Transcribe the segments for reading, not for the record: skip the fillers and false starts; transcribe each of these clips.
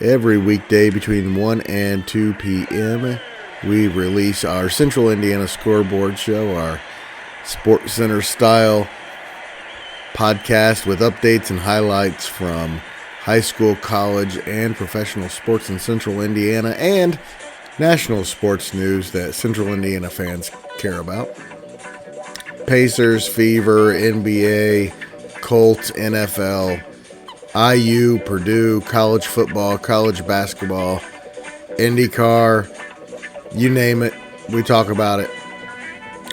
Every weekday between 1 and 2 p.m., we release our Central Indiana Scoreboard Show, our Sports Center style podcast with updates and highlights from high school, college, and professional sports in Central Indiana and national sports news that Central Indiana fans care about. Pacers, Fever, NBA, Colts, NFL, IU, Purdue, college football, college basketball, IndyCar, you name it, we talk about it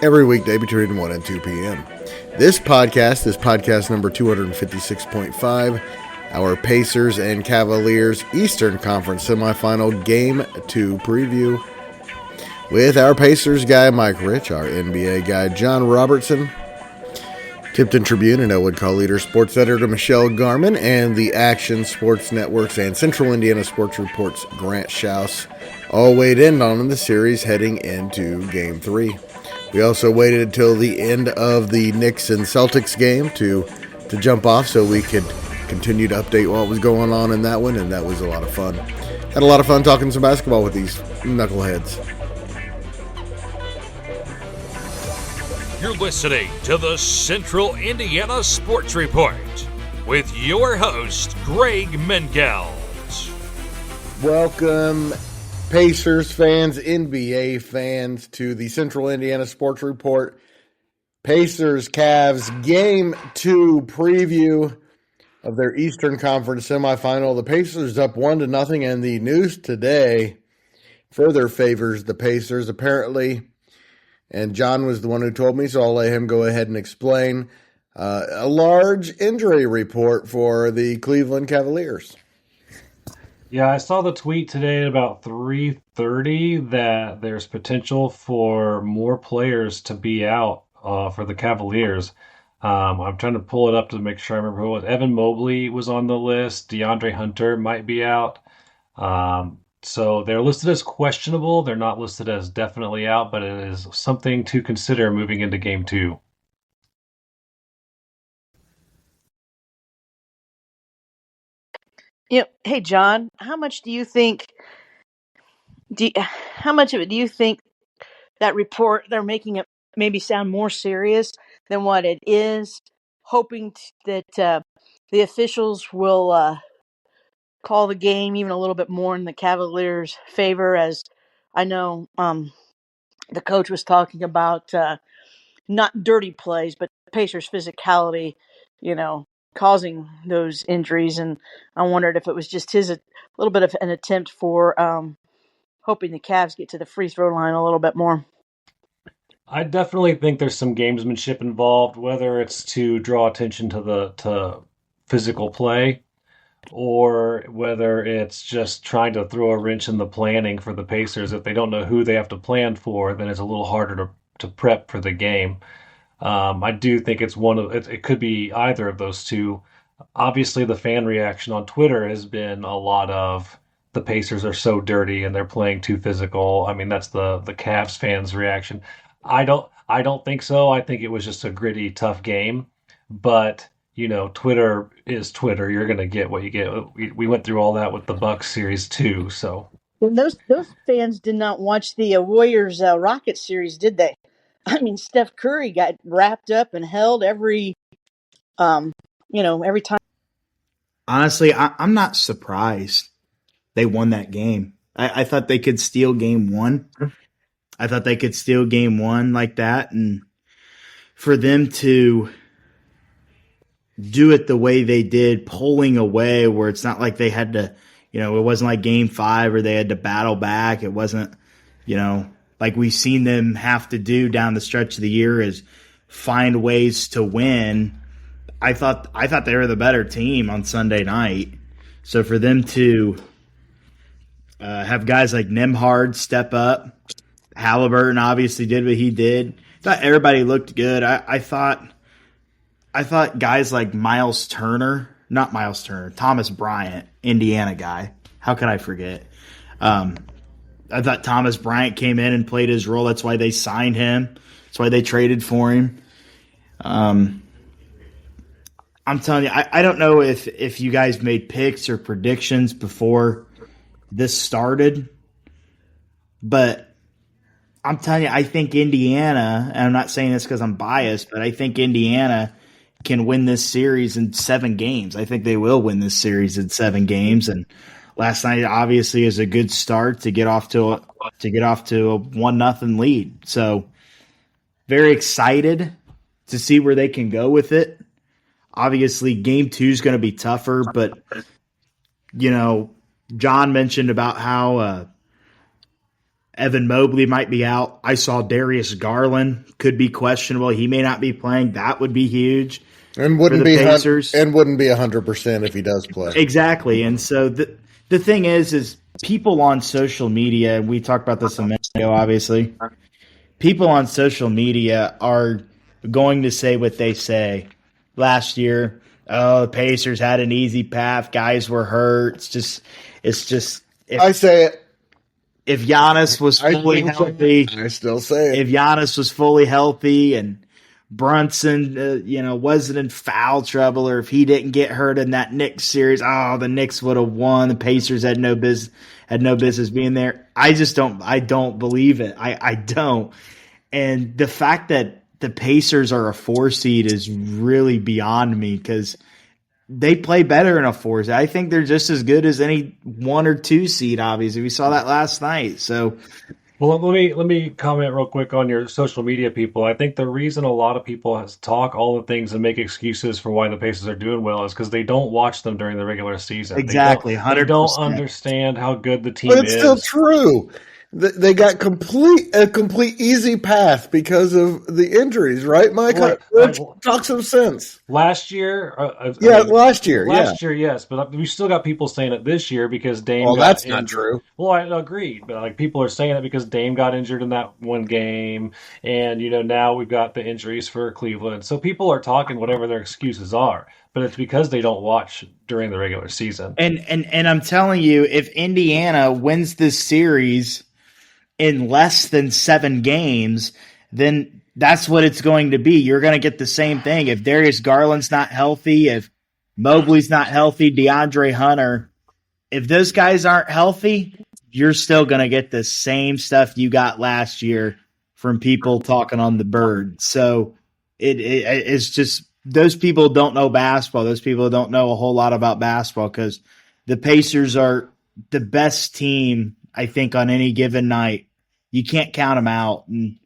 every weekday between 1 and 2 p.m. This podcast is podcast number 256.5, our Pacers and Cavaliers Eastern Conference Semifinal Game 2 preview with our Pacers guy Mike Rich, our NBA guy John Robertson, Tipton Tribune and Elwood Call Leader Sports Editor Michelle Garmon, and the Action Sports Networks and Central Indiana Sports Report's Grant Schaus all weighed in on the series heading into Game 3. We also waited until the end of the Knicks and Celtics game to jump off so we could continue to update what was going on in that one, and that was a lot of fun. Had a lot of fun talking some basketball with these knuckleheads. You're listening to the Central Indiana Sports Report with your host, Greg Mengels. Welcome, Pacers fans, NBA fans, to the Central Indiana Sports Report. Pacers Cavs Game 2 preview of their Eastern Conference semifinal. The Pacers up 1-0, and the news today further favors the Pacers, apparently. And John was the one who told me, so I'll let him go ahead and explain a large injury report for the Cleveland Cavaliers. Yeah, I saw the tweet today at about 3:30 that there's potential for more players to be out for the Cavaliers. I'm trying to pull it up to make sure I remember who it was. Evan Mobley was on the list. DeAndre Hunter might be out. So they're listed as questionable. They're not listed as definitely out, but it is something to consider moving into Game 2. Hey John, how much do you think? How much of it do you think that report they're making it maybe sound more serious than what it is? Hoping that the officials will call the game even a little bit more in the Cavaliers' favor, as I know the coach was talking about not dirty plays, but Pacers' physicality, causing those injuries. And I wondered if it was just a little bit of an attempt for hoping the Cavs get to the free throw line a little bit more. I definitely think there's some gamesmanship involved, whether it's to draw attention to physical play or whether it's just trying to throw a wrench in the planning for the Pacers. If they don't know who they have to plan for, then it's a little harder to prep for the game. I do think it's it could be either of those two. Obviously, the fan reaction on Twitter has been a lot of the Pacers are so dirty and they're playing too physical. I mean, that's the Cavs fans' reaction. I don't think so. I think it was just a gritty, tough game. But Twitter is Twitter. You're gonna get what you get. We went through all that with the Bucks series too. So And those fans did not watch the Warriors Rockets series, did they? I mean, Steph Curry got wrapped up and held every time. Honestly, I'm not surprised they won that game. I thought they could steal game one. I thought they could steal game one like that. And for them to do it the way they did, pulling away where it's not like they had to, it wasn't like game 5 or they had to battle back. It wasn't, like we've seen them have to do down the stretch of the year is find ways to win. I thought they were the better team on Sunday night. So for them to have guys like Nembhard step up, Halliburton obviously did what he did. I thought everybody looked good. I thought guys like Thomas Bryant, Indiana guy. How could I forget? I thought Thomas Bryant came in and played his role. That's why they signed him. That's why they traded for him. I'm telling you, I don't know if you guys made picks or predictions before this started. But I'm telling you, I think Indiana, and I'm not saying this because I'm biased, but I think Indiana can win this series in 7 games. I think they will win this series in 7 games. And last night obviously is a good start to get off to a 1-0 lead. So very excited to see where they can go with it. Obviously, game 2 is going to be tougher, but John mentioned about how Evan Mobley might be out. I saw Darius Garland could be questionable. He may not be playing. That would be huge. And wouldn't be Pacers. And wouldn't be 100% if he does play. Exactly. And so the thing is people on social media, and we talked about this a minute ago, obviously. People on social media are going to say what they say. Last year, the Pacers had an easy path. Guys were hurt. It's just. I say it. If Giannis was fully healthy, I still say it. If Giannis was fully healthy and Brunson, wasn't in foul trouble, or if he didn't get hurt in that Knicks series, the Knicks would have won. The Pacers had no business being there. I don't believe it. I don't. And the fact that the Pacers are a 4 seed is really beyond me because they play better in a 4 seed. I think they're just as good as any 1 or 2 seed, obviously. We saw that last night. So, well, let me comment real quick on your social media people. I think the reason a lot of people talk all the things and make excuses for why the Pacers are doing well is because they don't watch them during the regular season. Exactly, 100%. They don't understand how good the team is. But it's still true. They got a complete easy path because of the injuries, right, Mike? Talk some sense. Last year, last year, yes, but we still got people saying it this year because Dame. Well, that's not true. Well, I agreed, but people are saying it because Dame got injured in that one game, and now we've got the injuries for Cleveland, so people are talking whatever their excuses are. But it's because they don't watch during the regular season. And I'm telling you, if Indiana wins this series in less than 7 games, then that's what it's going to be. You're going to get the same thing. If Darius Garland's not healthy, if Mobley's not healthy, DeAndre Hunter, if those guys aren't healthy, you're still going to get the same stuff you got last year from people talking on the bird. So it's just those people don't know basketball. Those people don't know a whole lot about basketball because the Pacers are the best team, I think, on any given night. You can't count them out. And,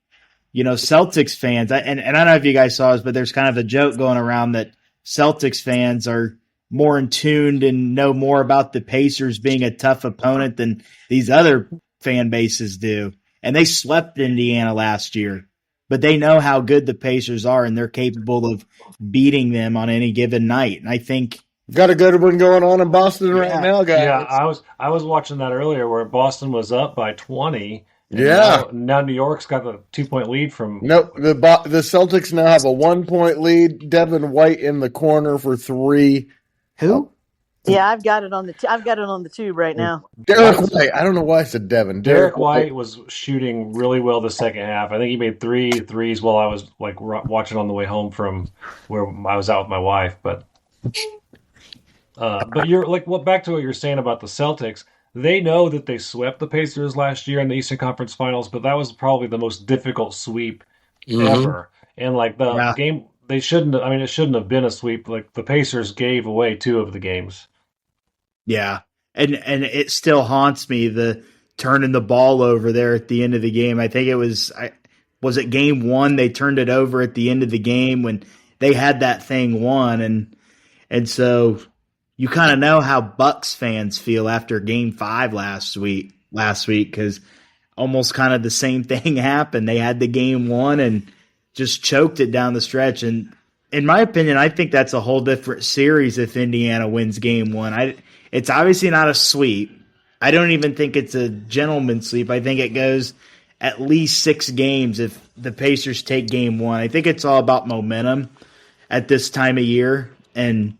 Celtics fans, and I don't know if you guys saw this, but there's kind of a joke going around that Celtics fans are more in tuned and know more about the Pacers being a tough opponent than these other fan bases do. And they swept Indiana last year, but they know how good the Pacers are and they're capable of beating them on any given night. And I think got a good one going on in Boston right now, guys. Yeah, I was watching that earlier where Boston was up by 20. Yeah. Now New York's got the 2-point lead from. No, the Celtics now have a 1-point lead. Devin White in the corner for 3. Who? Yeah, I've got it on the tube right now. Derek White. I don't know why I said Devin. Derek White was shooting really well the second half. I think he made 3 threes while I was watching on the way home from where I was out with my wife. But you're back to what you're saying about the Celtics. They know that they swept the Pacers last year in the Eastern Conference Finals, but that was probably the most difficult sweep ever. And game, they shouldn't. I mean, it shouldn't have been a sweep. The Pacers gave away 2 of the games. Yeah, and it still haunts me, the turning the ball over there at the end of the game. I think it was it game 1? They turned it over at the end of the game when they had that thing won, and so you kind of know how Bucks fans feel after game 5 last week because almost kind of the same thing happened. They had the game 1 and just choked it down the stretch. And in my opinion, I think that's a whole different series if Indiana wins game 1. It's obviously not a sweep. I don't even think it's a gentleman's sweep. I think it goes at least 6 games if the Pacers take game 1. I think it's all about momentum at this time of year. And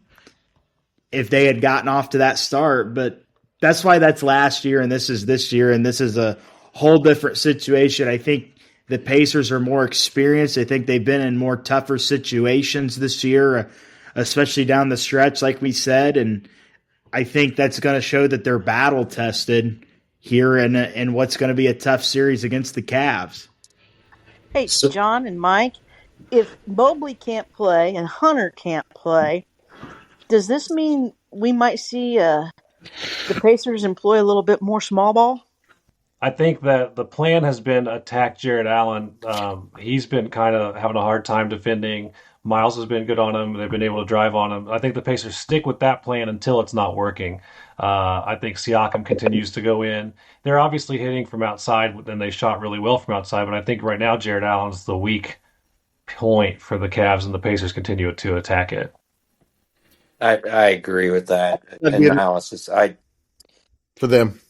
if they had gotten off to that start, but that's why that's last year and this is this year, and this is a whole different situation. I think the Pacers are more experienced. I think they've been in more tougher situations this year, especially down the stretch, like we said, and I think that's going to show that they're battle tested here in what's going to be a tough series against the Cavs. Hey, So, John and Mike, if Mobley can't play and Hunter can't play, does this mean we might see the Pacers employ a little bit more small ball? I think that the plan has been attack Jared Allen. He's been kind of having a hard time defending. Miles has been good on him. They've been able to drive on him. I think the Pacers stick with that plan until it's not working. I think Siakam continues to go in. They're obviously hitting from outside, and they shot really well from outside. But I think right now Jared Allen's the weak point for the Cavs, and the Pacers continue to attack it. I agree with that That'd be analysis. for them.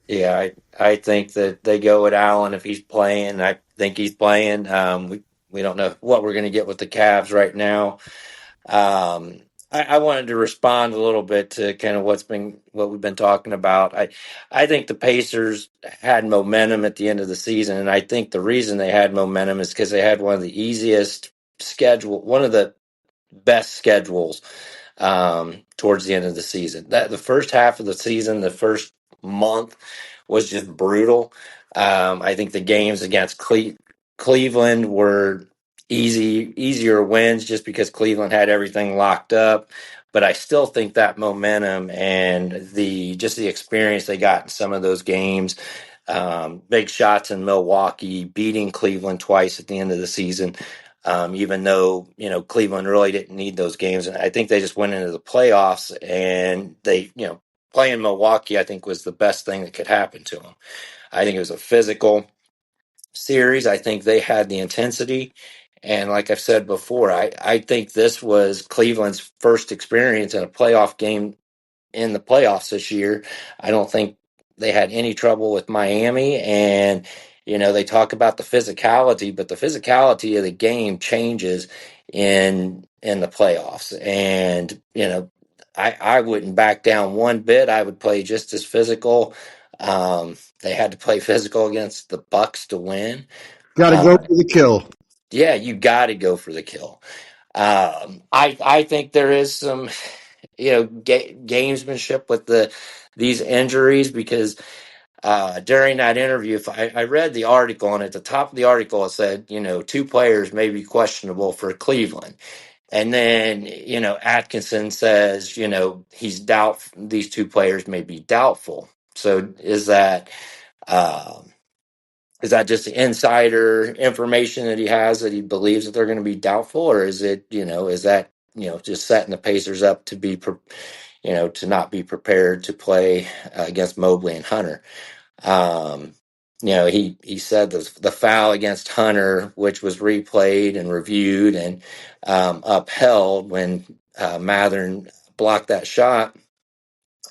Yeah, I think that they go with Allen if he's playing. I think he's playing. We don't know what we're going to get with the Cavs right now. I wanted to respond a little bit to kind of what we've been talking about. I think the Pacers had momentum at the end of the season, and I think the reason they had momentum is because they had one of the easiest one of the best schedules towards the end of the season. That the first half of the season, the first month was just brutal. I think the games against Cleveland were easier wins just because Cleveland had everything locked up. But I still think that momentum and the experience they got in some of those games, big shots in Milwaukee, beating Cleveland twice at the end of the season, even though Cleveland really didn't need those games, and I think they just went into the playoffs and they playing Milwaukee I think was the best thing that could happen to them. I think it was a physical series. I think they had the intensity, and like I've said before, I think this was Cleveland's first experience in a playoff game in the playoffs this year. I don't think they had any trouble with Miami, and they talk about the physicality, but the physicality of the game changes in the playoffs. And I wouldn't back down one bit. I would play just as physical. They had to play physical against the Bucks to win. Got to go for the kill. Yeah, you got to go for the kill. I think there is some gamesmanship with these injuries because during that interview, if I read the article, and at the top of the article it said, two players may be questionable for Cleveland. And then, Atkinson says, these two players may be doubtful. So is that just insider information that he has that he believes that they're going to be doubtful, or is it, is that, just setting the Pacers up to be, to not be prepared to play against Mobley and Hunter? He said the foul against Hunter, which was replayed and reviewed and upheld when Mathern blocked that shot.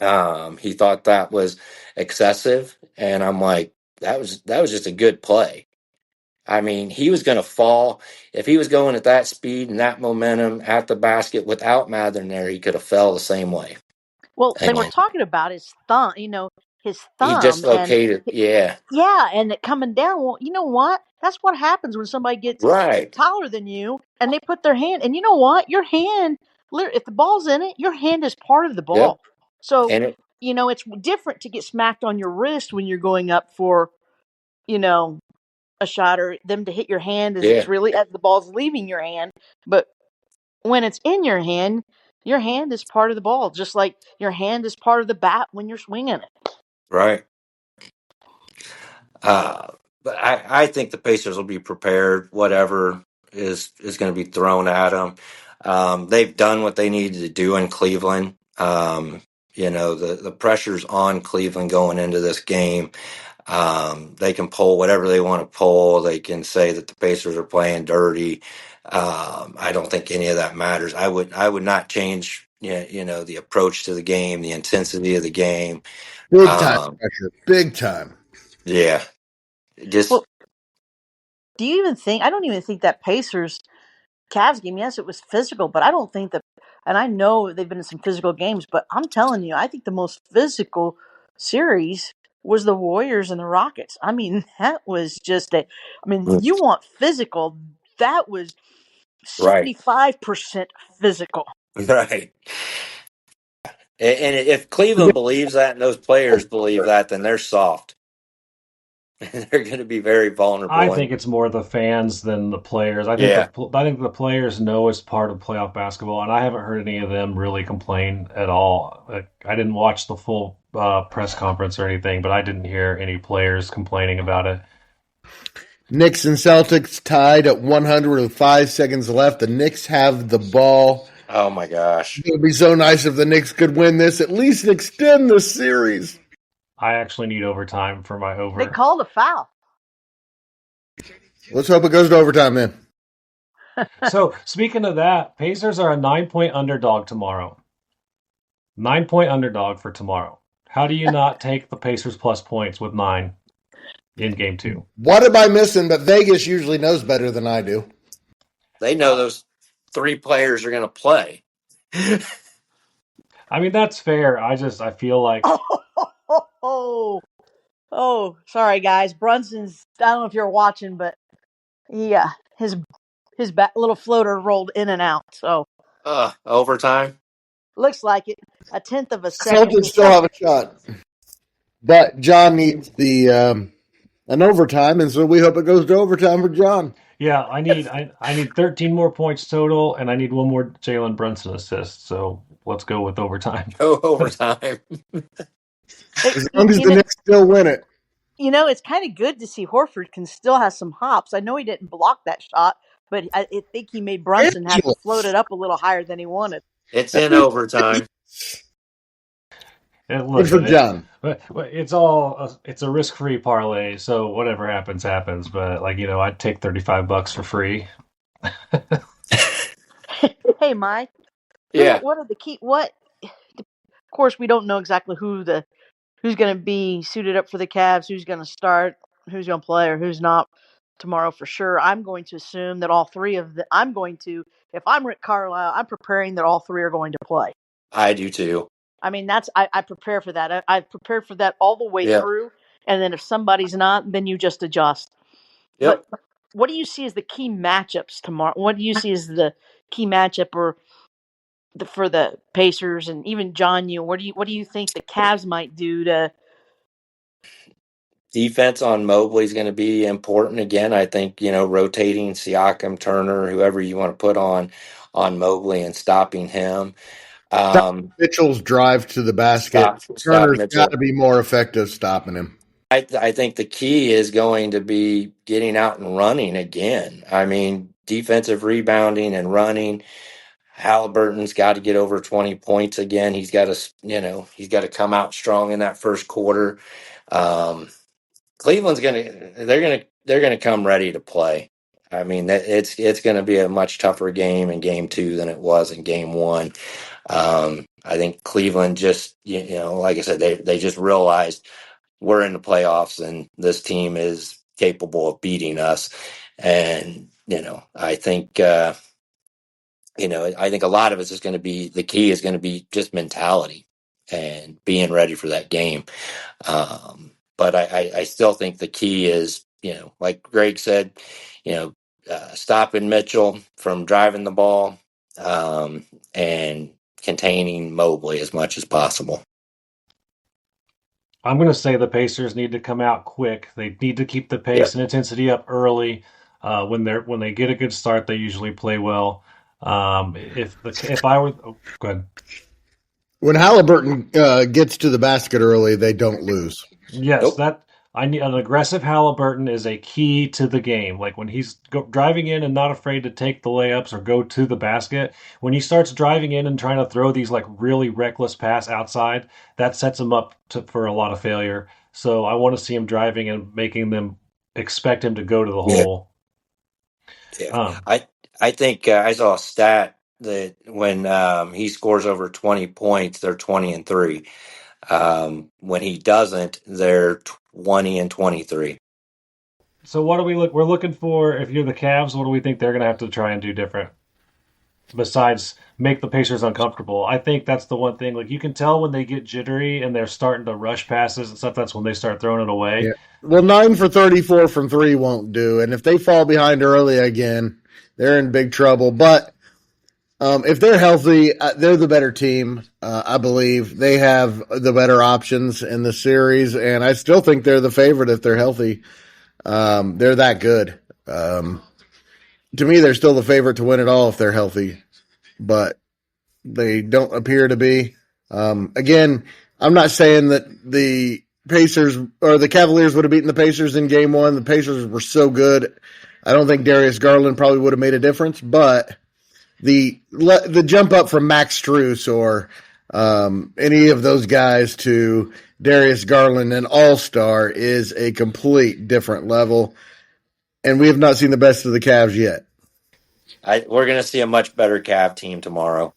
He thought that was excessive, and I'm like, that was just a good play. I mean, he was going to fall if he was going at that speed and that momentum at the basket without Mathern there. He could have fell the same way. Well, they were And talking about his thumb, his he thumb, and dislocated. Yeah, yeah, and it coming down. Well, you know what? That's what happens when somebody gets right. taller than you and they put their hand. And you know what? Your hand, if the ball's in it, your hand is part of the Yep. ball. So, And it, it's different to get smacked on your wrist when you're going up for, you know, a shot, or them to hit your hand as yeah, it's really as the ball's leaving your hand. But when it's in your hand is part of the ball, just like your hand is part of the bat when you're swinging it. right. But I think the Pacers will be prepared, whatever is going to be thrown at them. They've done what they needed to do in Cleveland. The pressure's on Cleveland going into this game. They can pull whatever they want to pull. They can say that the Pacers are playing dirty. I don't think any of that matters. I would not change, the approach to the game, the intensity of the game. Big time Um, pressure. Big time. yeah, just Well, do you even think? I don't even think that Pacers Cavs game. Yes, it was physical, but I don't think that. And I know they've been in some physical games, but I'm telling you, I think the most physical series was the Warriors and the Rockets. I mean, that was just a. I mean, you want physical? That was right. 75% physical. Right. And if Cleveland believes that and those players believe that, then they're soft. They're going to be very I vulnerable. think And it's more the fans than the players. yeah, I think the players know it's part of playoff basketball, and I haven't heard any of them really complain at all. Like, I didn't watch the full press conference or anything, but I didn't hear any players complaining about it. Knicks and Celtics tied at 100 with 5 seconds left. The Knicks have the ball. oh my gosh. It would be so nice if the Knicks could win this, at least extend the series. I actually need overtime for my They over. called a foul. Let's hope it goes to overtime then. So, speaking of that, Pacers are a 9-point underdog tomorrow. 9-point underdog for tomorrow. How do you not take the Pacers plus points with 9 in game 2? What am I missing? But Vegas usually knows better than I do. They know those 3 players are going to play. I mean, that's fair. I feel like Oh, sorry guys. Brunson's. I don't know if you're watching, but his little floater rolled in and out. So Overtime. looks like it. A tenth of a second. Celtics still have a shot. But John needs the an overtime, and so we hope it goes to overtime for John. yeah, I need 13 more points total, and I need one more Jalen Brunson assist. So let's go with overtime. Go overtime. As long as the Knicks still win it. It's kind of good to see Horford can still have some hops. I know he didn't block that shot, but I think he made Brunson have to float it up a little higher than he wanted. It's in overtime. Good for John. But it's a risk-free parlay, so whatever happens, happens. But I'd take $35 for free. Hey, Mike. Yeah. What are the key? Of course, we don't know exactly who's going to be suited up for the Cavs, who's going to start, who's going to play, or who's not tomorrow for sure. I'm going to assume that all three of the. If I'm Rick Carlisle, I'm preparing that all three are going to play. I do too. I mean, I prepare for that. I've prepared for that all the way through. And then if somebody's not, then you just adjust. Yep. But what do you see as the key matchups tomorrow? What do you see as the key matchup for the Pacers and even John? What do you think the Cavs might do to? Defense on Mobley is going to be important again. I think, rotating Siakam, Turner, whoever you want to put on Mobley and stopping him. Mitchell's drive to the basket. Stop Turner's Mitchell. got to be more effective stopping him. I think the key is going to be getting out and running again. I mean, defensive rebounding and running. Halliburton's got to get over 20 points again. He's got to come out strong in that first quarter. Cleveland's they're gonna come ready to play. I mean, it's going to be a much tougher game in game 2 than it was in game 1. I think Cleveland just, like I said, they just realized we're in the playoffs and this team is capable of beating us. And, I think, I think a lot of it is going to be, the key is going to be just mentality and being ready for that game. But I still think the key is, like Greg said, stopping Mitchell from driving the ball, and containing Mobley as much as possible. I'm going to say the Pacers need to come out quick. They need to keep the pace and intensity up early. When they get a good start, they usually play well. If I were, go ahead. When Halliburton gets to the basket early, they don't lose. Yes, I need an aggressive Halliburton is a key to the game. Like when he's driving in and not afraid to take the layups or go to the basket. When he starts driving in and trying to throw these like really reckless pass outside, that sets him up for a lot of failure. So I want to see him driving and making them expect him to go to the hole. Yeah, I think I saw a stat that when he scores over 20 points, they're 20-3. When he doesn't, they're 20-23. So what do we're looking for? If you're the Cavs, what do we think they're going to have to try and do different? Besides make the Pacers uncomfortable. I think that's the one thing. Like you can tell when they get jittery and they're starting to rush passes and stuff, that's when they start throwing it away. Yeah. Well, 9 for 34 from 3 won't do. And if they fall behind early again, they're in big trouble. But If they're healthy, they're the better team. I believe they have the better options in the series, and I still think they're the favorite if they're healthy. They're that good. To me, they're still the favorite to win it all if they're healthy, but they don't appear to be. Again, I'm not saying that the Pacers or the Cavaliers would have beaten the Pacers in game one. The Pacers were so good. I don't think Darius Garland probably would have made a difference, but the jump up from Max Strus or any of those guys to Darius Garland, an all-star, is a complete different level, and we have not seen the best of the Cavs yet. We're going to see a much better Cav team tomorrow.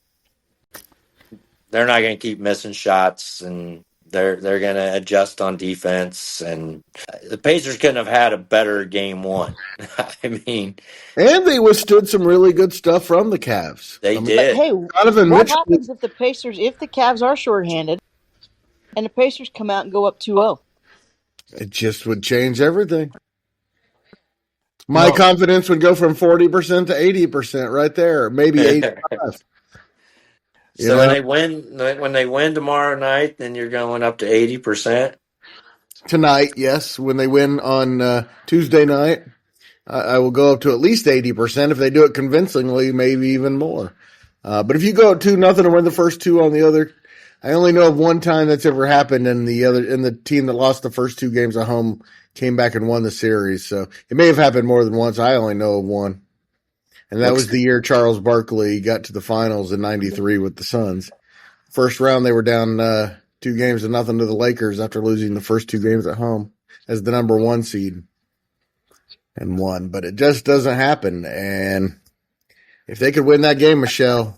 They're not going to keep missing shots, and they're going to adjust on defense. And the Pacers couldn't have had a better game one. I mean, and they withstood some really good stuff from the Cavs. They did. But hey, Donovan what Mitchell, happens if the Cavs are shorthanded and the Pacers come out and go up 2-0? it just would change everything. My confidence would go from 40% to 80% right there, maybe 85%. So when they win tomorrow night, then you're going up to 80%. Tonight, yes. When they win on Tuesday night, I will go up to at least 80%. If they do it convincingly, maybe even more. But if you go up 2-0 and win the first two on the other, I only know of one time that's ever happened, and the team that lost the first two games at home came back and won the series. So it may have happened more than once. I only know of one. And that was the year Charles Barkley got to the finals in '93 with the Suns. First round, they were down 2-0 to the Lakers after losing the first two games at home as the number one seed and won. But it just doesn't happen. And if they could win that game, Michelle,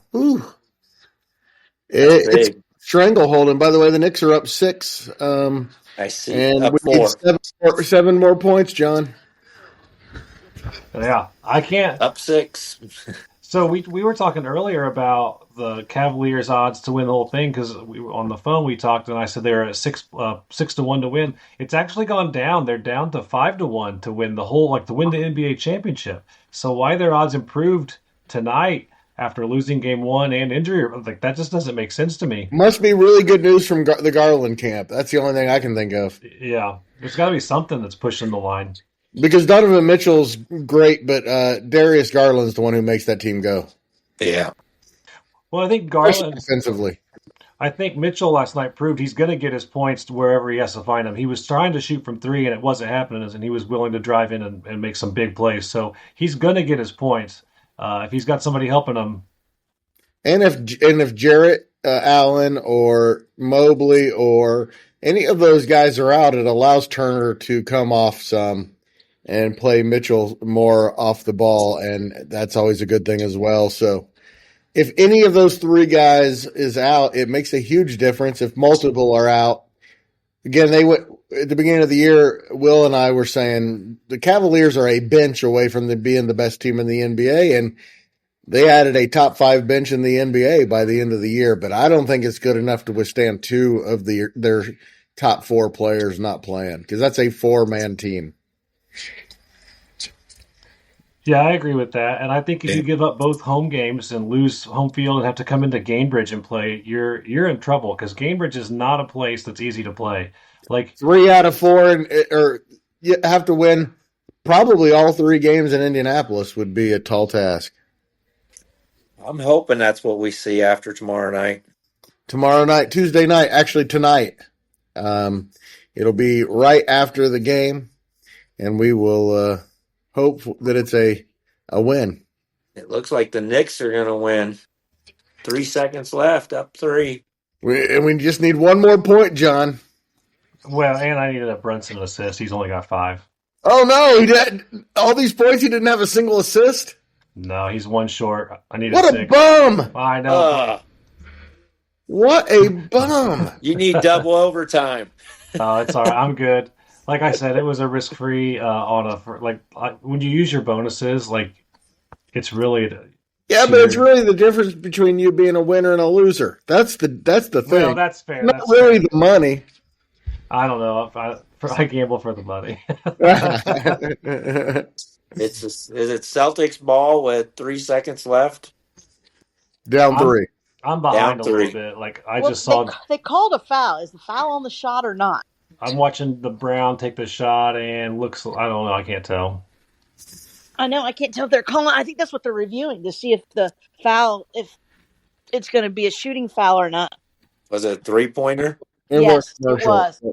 it's stranglehold. And by the way, the Knicks are up 6. I see. And up we 4. need 7 more points, John. Yeah, I can't. Up 6. So we were talking earlier about the Cavaliers' odds to win the whole thing because we were on the phone. We talked and I said they're at 6-1 to win. It's actually gone down. They're down to 5-1 to win the whole, to win the NBA championship. So why their odds improved tonight after losing game one and injury, that just doesn't make sense to me. Must be really good news from the Garland camp. That's the only thing I can think of. Yeah, there's got to be something that's pushing the line. Because Donovan Mitchell's great, but Darius Garland's the one who makes that team go. Yeah. Well, I think Garland defensively. I think Mitchell last night proved he's going to get his points to wherever he has to find them. He was trying to shoot from 3 and it wasn't happening, and he was willing to drive in and make some big plays. So he's going to get his points if he's got somebody helping him. And if Jarrett Allen or Mobley or any of those guys are out, it allows Turner to come off some and play Mitchell more off the ball, and that's always a good thing as well. So if any of those 3 guys is out, it makes a huge difference. If multiple are out, again, they went at the beginning of the year, Will and I were saying the Cavaliers are a bench away from being the best team in the NBA, and they added a top 5 bench in the NBA by the end of the year, but I don't think it's good enough to withstand 2 of their top 4 players not playing, because that's a 4-man team. Yeah, I agree with that. And I think if you give up both home games and lose home field and have to come into Gainbridge and play, you're in trouble because Gainbridge is not a place that's easy to play. 3 out of 4, or you have to win probably all 3 games in Indianapolis would be a tall task. I'm hoping that's what we see after tomorrow night. Tuesday night, actually tonight. It'll be right after the game, and we will hope that it's a win. It looks like the Knicks are going to win. 3 seconds left, up 3. We just need 1 more point, John. Well, and I needed a Brunson assist. He's only got 5. Oh, no. He did all these points. He didn't have a single assist? No, he's 1 short. I need a 6. What a bum. I know. What a bum. You need double overtime. It's all right. I'm good. Like I said, it was a risk-free when you use your bonuses, it's really yeah, but it's really the difference between you being a winner and a loser. That's the thing. Well, that's fair. Not really the money. I don't know. I gamble for the money. Is it Celtics ball with 3 seconds left? Down three. I'm behind Down a little 3. bit. Like I Well, just saw. they called a foul. Is the foul on the shot or not? I'm watching the Brown take the shot and looks. I don't know. I can't tell. I know. I can't tell if they're calling. I think that's what they're reviewing to see if the foul, if it's going to be a shooting foul or not. Was it a 3-pointer? It was Yes, it commercial. was.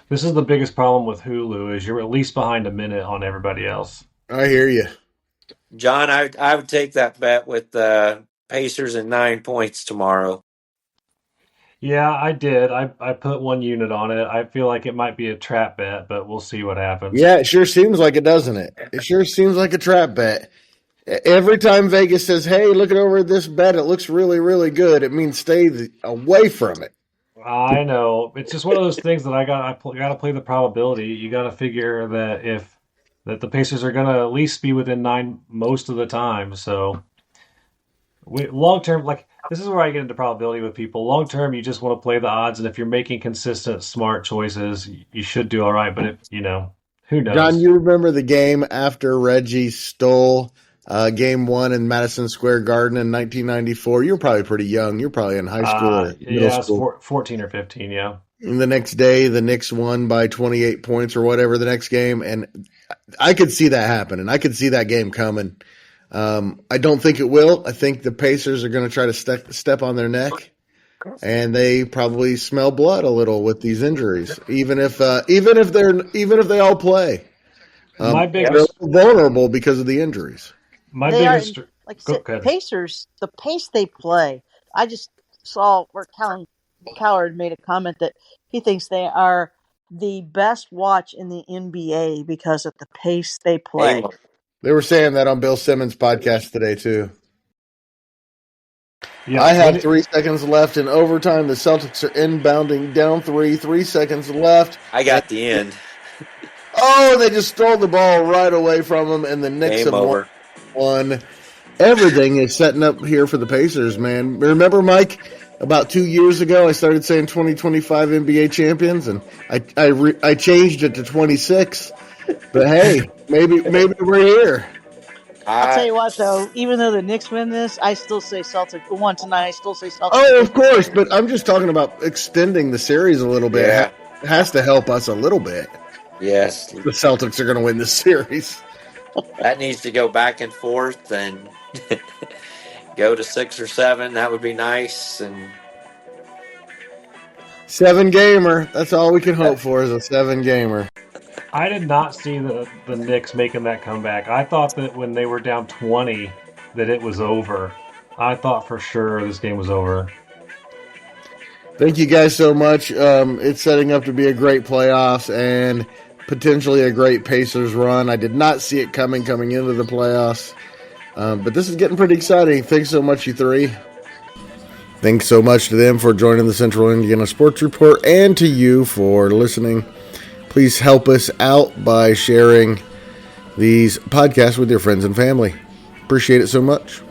This is the biggest problem with Hulu is you're at least behind a minute on everybody else. I hear you. John, I would take that bet with the Pacers and 9 points tomorrow. Yeah, I did. I put 1 unit on it. I feel like it might be a trap bet, but we'll see what happens. Yeah, it sure seems like it, doesn't it? It sure seems like a trap bet. Every time Vegas says, hey, look at over this bet, it looks really, really good, it means stay away from it. I know. It's just one of those things that I got to play the probability. You got to figure that the Pacers are going to at least be within 9 most of the time. So long term, like this is where I get into probability with people. Long term, you just want to play the odds, and if you're making consistent, smart choices, you should do all right. But who John, knows? you remember the game after Reggie stole game one in Madison Square Garden in 1994? You were probably pretty young. You were probably in high school or middle Yeah, it's school. 14 or 15. Yeah. And the next day, the Knicks won by 28 points or whatever the next game. And I could see that happen, and I could see that game coming. I don't think it will. I think the Pacers are going to try to step on their neck, and they probably smell blood a little with these injuries. Even if they all play, My they're biggest, vulnerable because of the injuries. my They are, biggest. like I Go said, ahead. Pacers, the pace they play. I just saw where Coward made a comment that he thinks they are the best watch in the NBA because of the pace they play. Amen. They were saying that on Bill Simmons' podcast today too. Yeah, I have 3 seconds left in overtime. The Celtics are inbounding down 3 seconds left. I got the end. Oh, they just stole the ball right away from them, and the Knicks Game have over. won. Everything is setting up here for the Pacers, man. Remember, Mike, about 2 years ago, I started saying 2025 NBA champions, and I changed it to 26. But hey, maybe we're here. I'll tell you what, though, even though the Knicks win this, I still say Celtics won tonight. I still say Celtics. Oh, of course, but I'm just talking about extending the series a little bit. Yeah. It has to help us a little bit. Yes. The Celtics are going to win this series. That needs to go back and forth and go to 6 or 7. That would be nice. And 7-gamer. That's all we can hope for is a 7-gamer. I did not see the Knicks making that comeback. I thought that when they were down 20, that it was over. I thought for sure this game was over. Thank you guys so much. It's setting up to be a great playoffs and potentially a great Pacers run. I did not see it coming into the playoffs. But this is getting pretty exciting. Thanks so much, you three. Thanks so much to them for joining the Central Indiana Sports Report and to you for listening. Please help us out by sharing these podcasts with your friends and family. Appreciate it so much.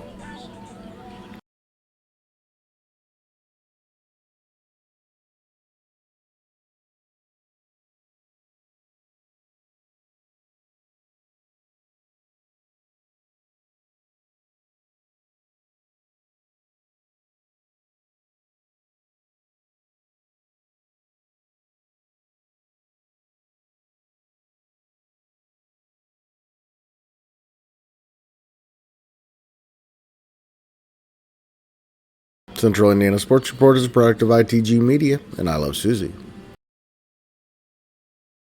Central Indiana Sports Report is a product of ITG Media, and I love Susie.